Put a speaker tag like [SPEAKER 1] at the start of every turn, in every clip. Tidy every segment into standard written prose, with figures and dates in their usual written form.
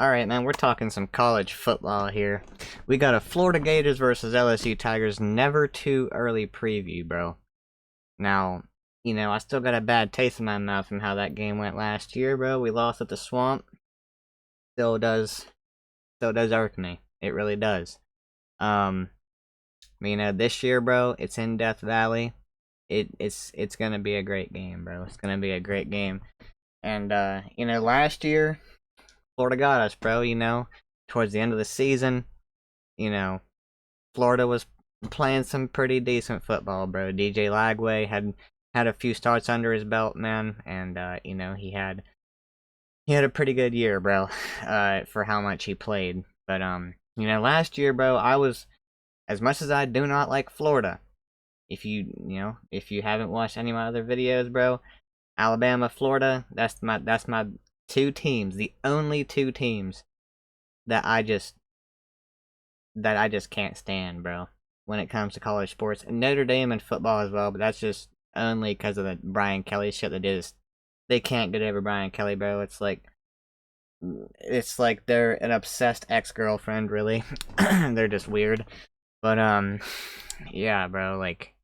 [SPEAKER 1] Alright, man, we're talking some college football here. We got a Florida Gators versus LSU Tigers never too early preview, bro. Now, I still got a bad taste in my mouth from how that game went last year, bro. We lost at the Swamp. Still does, still does irk me. It really does. Um, this year, bro, it's in Death Valley. It's gonna be a great game, bro. It's gonna be a great game. And last year Florida got us, bro. Towards the end of the season, you know, Florida was playing some pretty decent football, bro. DJ Lagway had a few starts under his belt, man, and he had a pretty good year, bro, for how much he played. But last year, bro, I was, as much as I do not like Florida. If you haven't watched any of my other videos, bro, Alabama, Florida, that's my two teams, the only two teams that I just can't stand, bro. When it comes to college sports, and Notre Dame and football as well, but that's just only because of the Brian Kelly shit that is. They can't get over Brian Kelly, bro. It's like they're an obsessed ex-girlfriend, really. They're just weird. But yeah, bro. Like,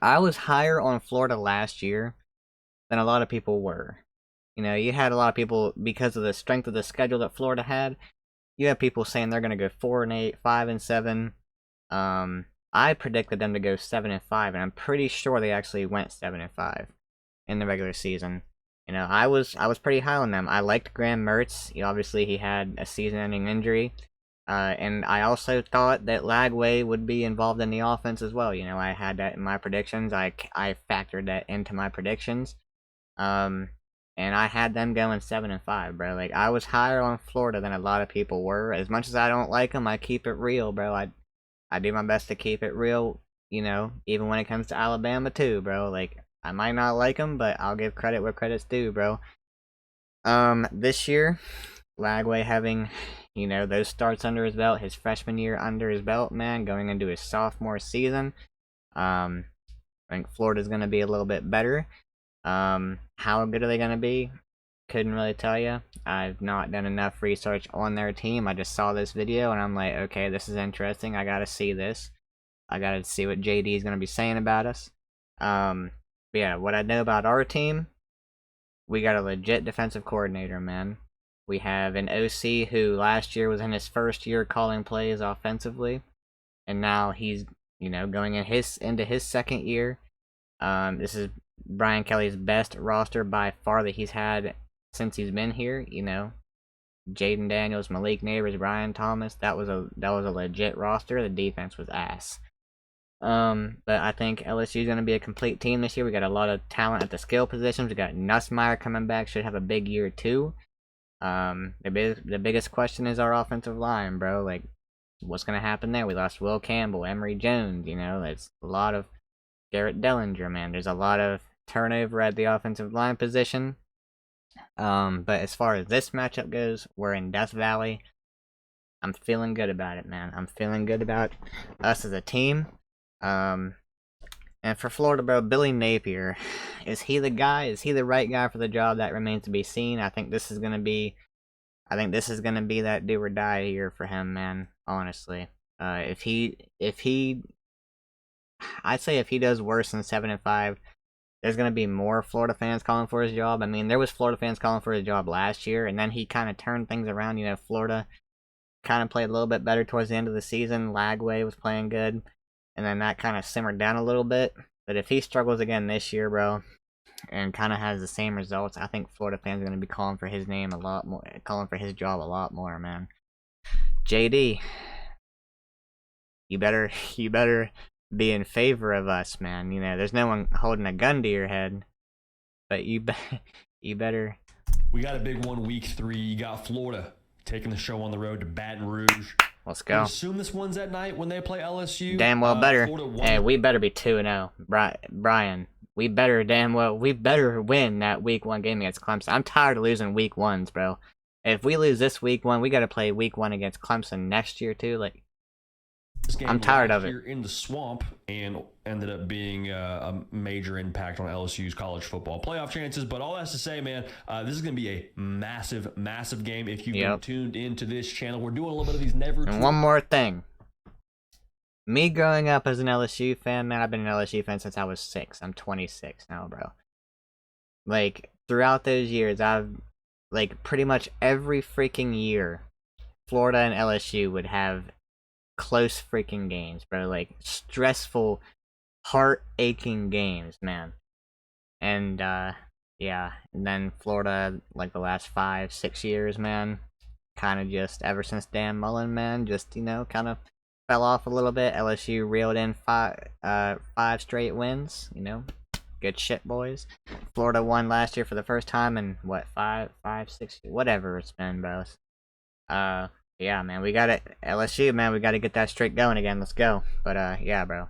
[SPEAKER 1] I was higher on Florida last year than a lot of people were. You had a lot of people, because of the strength of the schedule that Florida had, you have people saying they're gonna go 4-8, 5-7. I predicted them to go 7-5, and I'm pretty sure they actually went 7-5 in the regular season. I was pretty high on them. I liked Graham Mertz. Obviously he had a season-ending injury, and I also thought that Lagway would be involved in the offense as well. I had that in my predictions. I factored that into my predictions. And I had them going 7-5, bro. Like, I was higher on Florida than a lot of people were. As much as I don't like them, I keep it real, bro. I do my best to keep it real, even when it comes to Alabama too, bro. Like, I might not like them, but I'll give credit where credit's due, bro. This year, Lagway having, those starts under his belt, his freshman year under his belt, man, going into his sophomore season. I think Florida's gonna be a little bit better. How good are they gonna be? Couldn't really tell you. I've not done enough research on their team. I just saw this video and I'm like, okay, this is interesting. I gotta see this. I gotta see what JD is gonna be saying about us. But yeah, what I know about our team, we got a legit defensive coordinator, man. We have an OC who last year was in his first year calling plays offensively, and now he's going into his second year. This is Brian Kelly's best roster by far that he's had since he's been here. Jaden Daniels, Malik Neighbors, Brian Thomas. That was a legit roster. The defense was ass. But I think LSU is going to be a complete team this year. We got a lot of talent at the skill positions. We got Nussmeier coming back, should have a big year too. The biggest question is our offensive line, bro. Like, what's going to happen there? We lost Will Campbell, Emory Jones. That's a lot of Garrett Dellinger, man. There's a lot of turnover at the offensive line position. But as far as this matchup goes, we're in Death Valley. I'm feeling good about it, man. I'm feeling good about us as a team. And for Florida, bro, Billy Napier, is he the guy? Is he the right guy for the job? That remains to be seen. I think this is gonna be that do or die year for him, man. Honestly, if he I'd say if he does worse than 7-5, there's gonna be more Florida fans calling for his job. I mean, there was Florida fans calling for his job last year, and then he kind of turned things around. Florida kind of played a little bit better towards the end of the season. Lagway was playing good, and then that kind of simmered down a little bit. But if he struggles again this year, bro, and kind of has the same results, I think Florida fans are gonna be calling for his name a lot more, calling for his job a lot more, man. JD, you better be in favor of us, man. There's no one holding a gun to your head, but you better.
[SPEAKER 2] We got a big one, week 3. You got Florida taking the show on the road to Baton Rouge.
[SPEAKER 1] Let's go.
[SPEAKER 2] I assume this one's at night when they play LSU.
[SPEAKER 1] Damn well better. Hey, we better be 2-0, Brian. We better win that week 1 game against Clemson. I'm tired of losing week 1s, bro. If we lose this week 1, we got to play week 1 against Clemson next year too. Like,
[SPEAKER 2] This game
[SPEAKER 1] I'm tired of
[SPEAKER 2] here
[SPEAKER 1] it.
[SPEAKER 2] in the swamp and ended up being a major impact on LSU's college football playoff chances. But all that's to say, man, this is going to be a massive, massive game. If you've been tuned into this channel, we're doing a little bit of these never.
[SPEAKER 1] And one more thing. Me growing up as an LSU fan, man, I've been an LSU fan since I was 6. I'm 26 now, bro. Like, throughout those years, I've, like, pretty much every freaking year, Florida and LSU would have close freaking games, bro. Like, stressful, heart-aching games, man. And, yeah. And then Florida, like, the last 5, 6 years, man, kind of just, ever since Dan Mullen, man, just, you know, kind of fell off a little bit. LSU reeled in 5 straight wins, you know. Good shit, boys. Florida won last year for the first time in, what, 5, 6, whatever it's been, bro. Yeah, man, we got it. LSU, man, we got to get that streak going again. Let's go. But, yeah, bro.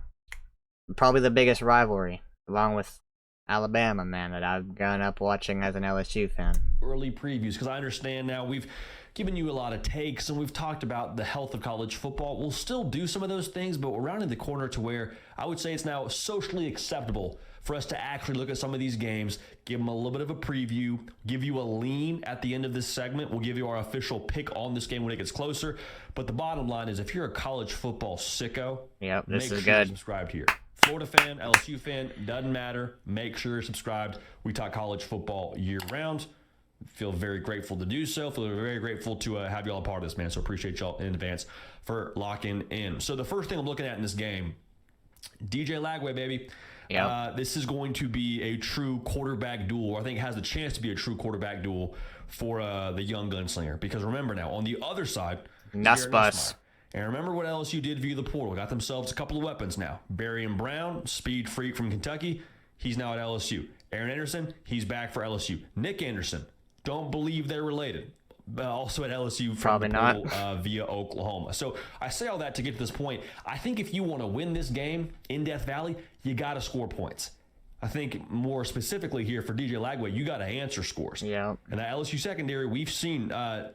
[SPEAKER 1] Probably the biggest rivalry, along with Alabama, man, that I've grown up watching as an LSU fan.
[SPEAKER 2] Early previews, because I understand now we've given you a lot of takes and we've talked about the health of college football. We'll still do some of those things, but we're rounding the corner to where I would say it's now socially acceptable for us to actually look at some of these games, give them a little bit of a preview, give you a lean at the end of this segment. We'll give you our official pick on this game when it gets closer. But the bottom line is, if you're a college football sicko,
[SPEAKER 1] yep, this
[SPEAKER 2] make
[SPEAKER 1] is
[SPEAKER 2] sure you're
[SPEAKER 1] good.
[SPEAKER 2] subscribed here. Florida fan, LSU fan, doesn't matter. Make sure you're subscribed. We talk college football year round. Feel very grateful to do so. Feel very grateful to have y'all a part of this, man. So appreciate y'all in advance for locking in. So the first thing I'm looking at in this game, DJ Lagway, baby.
[SPEAKER 1] Yep.
[SPEAKER 2] This is going to be a true quarterback duel. I think it has the chance to be a true quarterback duel for the young gunslinger. Because remember now, on the other side,
[SPEAKER 1] Nussbus.
[SPEAKER 2] And remember what LSU did via the portal. Got themselves a couple of weapons now. Berrien Brown, speed freak from Kentucky. He's now at LSU. Aaron Anderson, he's back for LSU. Nick Anderson, don't believe they're related. Also at LSU from
[SPEAKER 1] Probably
[SPEAKER 2] the
[SPEAKER 1] not.
[SPEAKER 2] portal, via Oklahoma. So I say all that to get to this point. I think if you want to win this game in Death Valley, you got to score points. I think more specifically here for DJ Lagway, you got to answer scores.
[SPEAKER 1] Yeah.
[SPEAKER 2] And the LSU secondary, we've seen, I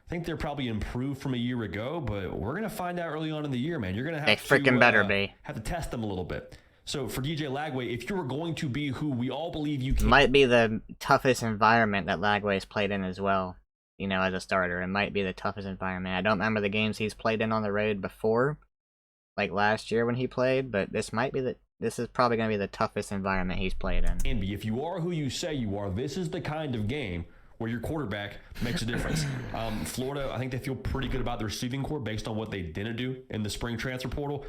[SPEAKER 2] think they're probably improved from a year ago, but we're going to find out early on in the year, man. You're going to have
[SPEAKER 1] They freaking better be.
[SPEAKER 2] Have to test them a little bit. So for DJ Lagway, if you were going to be who we all believe you can,
[SPEAKER 1] Might be the toughest environment that Lagway's played in as well. You know, as a starter, it might be the toughest environment. I don't remember the games he's played in on the road before, like last year when he played, but this is probably going to be the toughest environment he's played in.
[SPEAKER 2] And if you are who you say you are, this is the kind of game where your quarterback makes a difference. Florida, I think they feel pretty good about the receiving core based on what they didn't do in the spring transfer portal.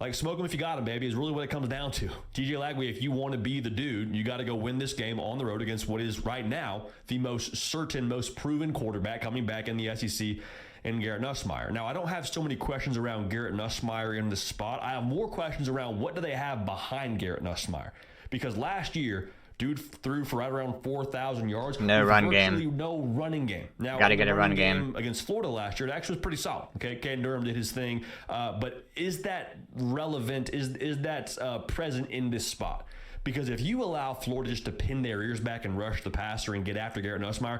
[SPEAKER 2] Like, smoke them if you got them, baby, is really what it comes down to. DJ Lagway, if you want to be the dude, you got to go win this game on the road against what is right now the most certain, most proven quarterback coming back in the SEC, and Garrett Nussmeier. Now, I don't have so many questions around Garrett Nussmeier in this spot. I have more questions around what do they have behind Garrett Nussmeier. Because last year, dude threw for right around 4,000 yards.
[SPEAKER 1] No run game.
[SPEAKER 2] No running game. Now,
[SPEAKER 1] gotta get a run game
[SPEAKER 2] against Florida last year. It actually was pretty solid. Okay, Caden Durham did his thing, but is that relevant? Is that present in this spot? Because if you allow Florida just to pin their ears back and rush the passer and get after Garrett Nussmeier,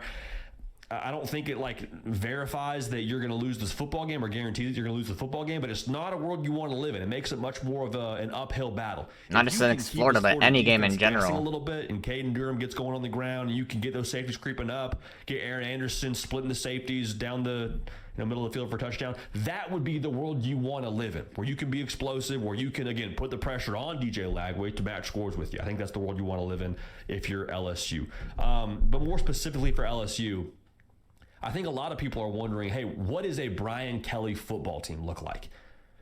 [SPEAKER 2] I don't think it verifies that you're going to lose this football game or guarantees that you're going to lose the football game, but it's not a world you want to live in. It makes it much more of an uphill battle.
[SPEAKER 1] Not just against Florida, but any game in general.
[SPEAKER 2] A little bit, and Caden Durham gets going on the ground, and you can get those safeties creeping up, get Aaron Anderson splitting the safeties down the middle of the field for a touchdown. That would be the world you want to live in, where you can be explosive, where you can, again, put the pressure on DJ Lagway to match scores with you. I think that's the world you want to live in if you're LSU. But more specifically for LSU, I think a lot of people are wondering, hey, what does a Brian Kelly football team look like?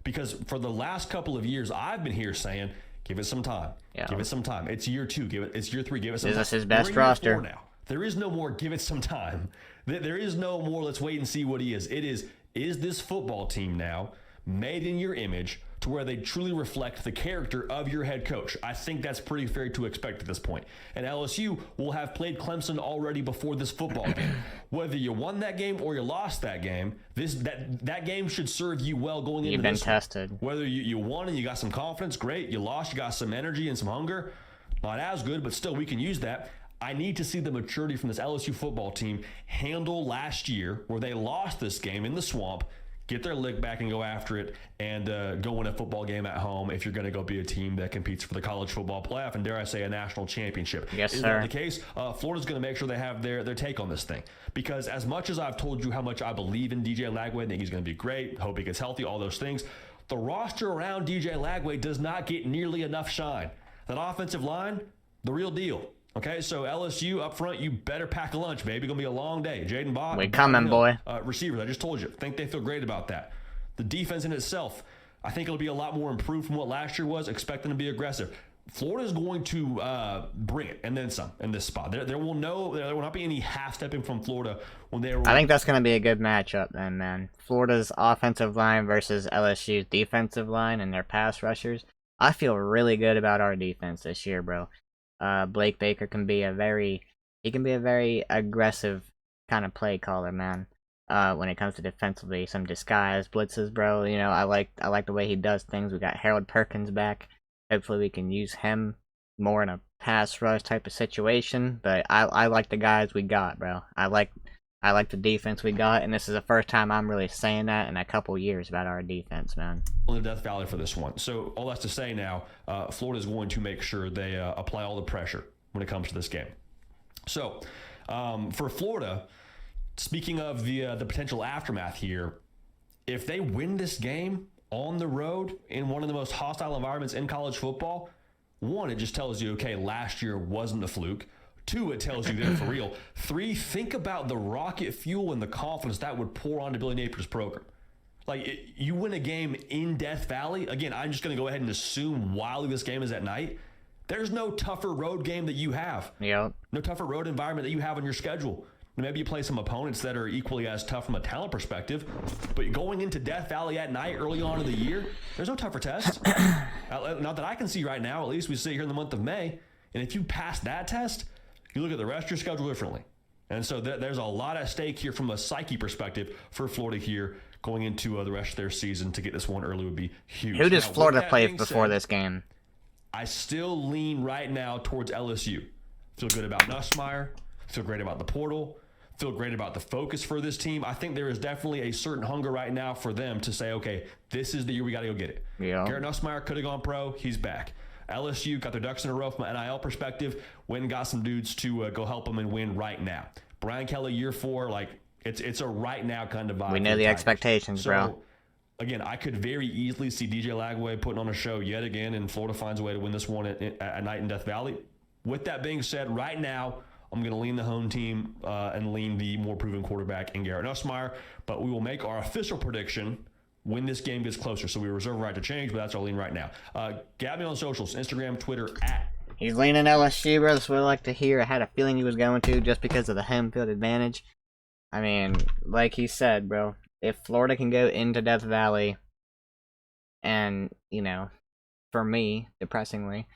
[SPEAKER 2] Because for the last couple of years, I've been here saying, give it some time. Yeah. Give it some time. It's year 2. It's year 3. Give it some time.
[SPEAKER 1] This is his best roster.
[SPEAKER 2] Now. There is no more give it some time. There is no more let's wait and see what he is. It is this football team now made in your image to where they truly reflect the character of your head coach? I think that's pretty fair to expect at this point. And LSU will have played Clemson already before this football game. Whether you won that game or you lost that game, that game should serve you well going into this.
[SPEAKER 1] You've been tested.
[SPEAKER 2] Whether you won and you got some confidence, great. You lost, you got some energy and some hunger. Not as good, but still we can use that. I need to see the maturity from this LSU football team handle last year where they lost this game in the swamp, get their lick back and go after it and go win a football game at home if you're going to go be a team that competes for the college football playoff and, dare I say, a national championship.
[SPEAKER 1] Yes,
[SPEAKER 2] Is
[SPEAKER 1] sir.
[SPEAKER 2] that the case? Florida's going to make sure they have their take on this thing. Because as much as I've told you how much I believe in DJ Lagway, think he's going to be great, hope he gets healthy, all those things, the roster around DJ Lagway does not get nearly enough shine. That offensive line, the real deal. Okay, so LSU up front, you better pack a lunch, baby. Gonna be a long day. Jaden Bott,
[SPEAKER 1] We coming, boy.
[SPEAKER 2] Receivers, I just told you. Think they feel great about that. The defense in itself, I think it'll be a lot more improved from what last year was. Expect them to be aggressive. Florida's going to bring it and then some in this spot. There will not be any half stepping from Florida when they.
[SPEAKER 1] I think that's going to be a good matchup then, man. Florida's offensive line versus LSU's defensive line and their pass rushers. I feel really good about our defense this year, bro. Blake Baker can be a very aggressive kind of play caller, man. When it comes to defensively, some disguise blitzes, bro. You know, I like the way he does things. We got Harold Perkins back. Hopefully, we can use him more in a pass rush type of situation. But I like the guys we got, bro. I like the defense we got, and this is the first time I'm really saying that in a couple years about our defense, man.
[SPEAKER 2] On the Death Valley for this one. So all that's to say now, Florida's going to make sure they apply all the pressure when it comes to this game. So for Florida, speaking of the potential aftermath here, if they win this game on the road in one of the most hostile environments in college football, one, it just tells you, okay, last year wasn't a fluke. Two, it tells you they're for real. Three, think about the rocket fuel and the confidence that would pour onto Billy Napier's program. Like, you win a game in Death Valley. Again, I'm just going to go ahead and assume while this game is at night, there's no tougher road game that you have.
[SPEAKER 1] Yep.
[SPEAKER 2] No tougher road environment that you have on your schedule. Maybe you play some opponents that are equally as tough from a talent perspective, but going into Death Valley at night early on in the year, there's no tougher test. Not that I can see right now. At least we sit here in the month of May. And if you pass that test, you look at the rest of your schedule differently. And so there's a lot at stake here from a psyche perspective for Florida here going into the rest of their season. To get this one early would be huge.
[SPEAKER 1] Who does
[SPEAKER 2] Now,
[SPEAKER 1] Florida
[SPEAKER 2] with that
[SPEAKER 1] play
[SPEAKER 2] being
[SPEAKER 1] before
[SPEAKER 2] said,
[SPEAKER 1] this game?
[SPEAKER 2] I still lean right now towards LSU. Feel good about Nussmeier. Feel great about the portal. Feel great about the focus for this team. I think there is definitely a certain hunger right now for them to say, okay, this is the year we got to go get it.
[SPEAKER 1] Yeah.
[SPEAKER 2] Garrett Nussmeier could have gone pro. He's back. LSU got their ducks in a row from an NIL perspective. Went and got some dudes to go help them and win right now. Brian Kelly, year 4, like it's a right now kind of vibe.
[SPEAKER 1] We know the expectations, bro.
[SPEAKER 2] Again, I could very easily see DJ Lagway putting on a show yet again, and Florida finds a way to win this one at night in Death Valley. With that being said, right now, I'm going to lean the home team and lean the more proven quarterback in Garrett Nussmeier. But we will make our official prediction when this game gets closer. So we reserve the right to change, but that's our lean right now. Gab me on socials, Instagram, Twitter, at.
[SPEAKER 1] He's leaning LSU, bro. That's what I like to hear. I had a feeling he was going to just because of the home field advantage. I mean, like he said, bro, if Florida can go into Death Valley and, you know, for me, depressingly,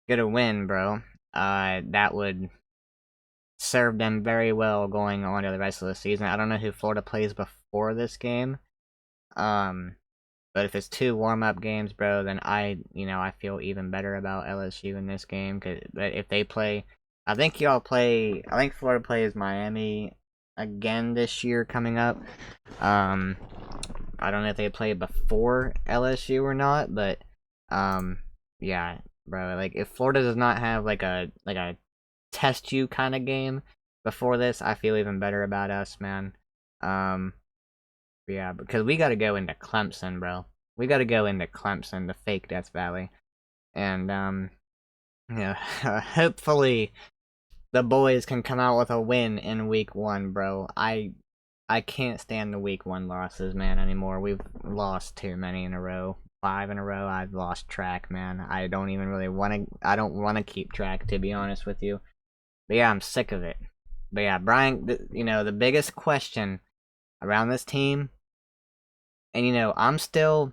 [SPEAKER 1] get a win, bro, that would serve them very well going on to the rest of the season. I don't know who Florida plays before this game. But if it's 2 warm-up games, bro, then I feel even better about LSU in this game. But if they play, I think Florida plays Miami again this year coming up. I don't know if they play before LSU or not, but yeah, bro. Like, if Florida does not have like a test you kind of game before this, I feel even better about us, man. Yeah, because we got to go into Clemson, bro. We got to go into Clemson, the fake Death Valley, and yeah, hopefully the boys can come out with a win in week 1, bro. I can't stand the week 1 losses, man, anymore. We've lost too many in a row. 5 in a row. I've lost track, man. I don't even really want to. I don't want to keep track, to be honest with you. But yeah, I'm sick of it. But yeah, Brian, the biggest question around this team, and I'm still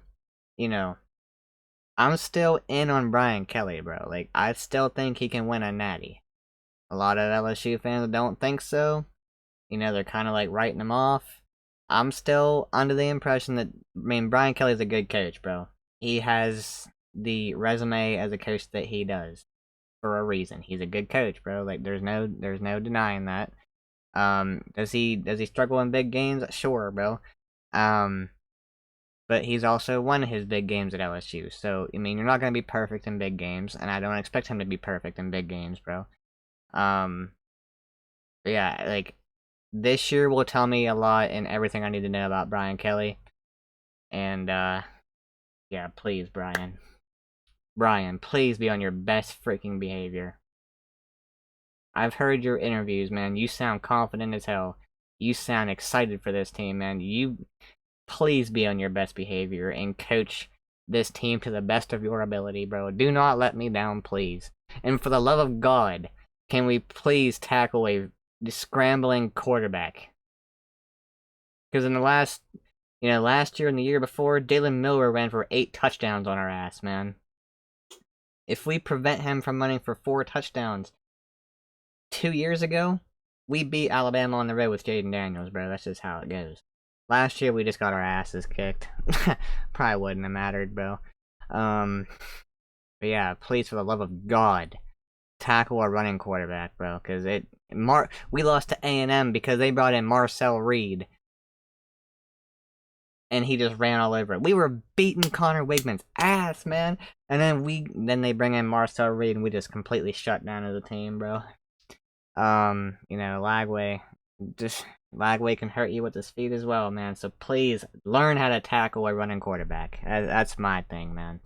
[SPEAKER 1] in on Brian Kelly, bro. Like, I still think he can win a natty. A lot of LSU fans don't think so. They're kind of like writing him off. I'm still under the impression that, Brian Kelly's a good coach, bro. He has the resume as a coach that he does for a reason. He's a good coach, bro. Like, there's no denying that. Does he struggle in big games? Sure, bro. but he's also won his big games at LSU. So, I mean, you're not going to be perfect in big games, and I don't expect him to be perfect in big games, bro. But yeah, like, this year will tell me a lot and everything I need to know about Brian Kelly. And, yeah, please, Brian. Brian, please be on your best freaking behavior. I've heard your interviews, man. You sound confident as hell. You sound excited for this team, man. You please be on your best behavior and coach this team to the best of your ability, bro. Do not let me down, please. And for the love of God, can we please tackle a scrambling quarterback? Because in the last year and the year before, Dalen Miller ran for 8 touchdowns on our ass, man. If we prevent him from running for 4 touchdowns 2 years ago, we beat Alabama on the road with Jaden Daniels, bro. That's just how it goes. Last year, we just got our asses kicked. Probably wouldn't have mattered, bro. But yeah, please, for the love of God, tackle our running quarterback, bro. Because we lost to A&M because they brought in Marcel Reed. And he just ran all over it. We were beating Connor Wigman's ass, man. And then they bring in Marcel Reed, and we just completely shut down as a team, bro. Lagway can hurt you with his feet as well, man. So please learn how to tackle a running quarterback. That's my thing, man.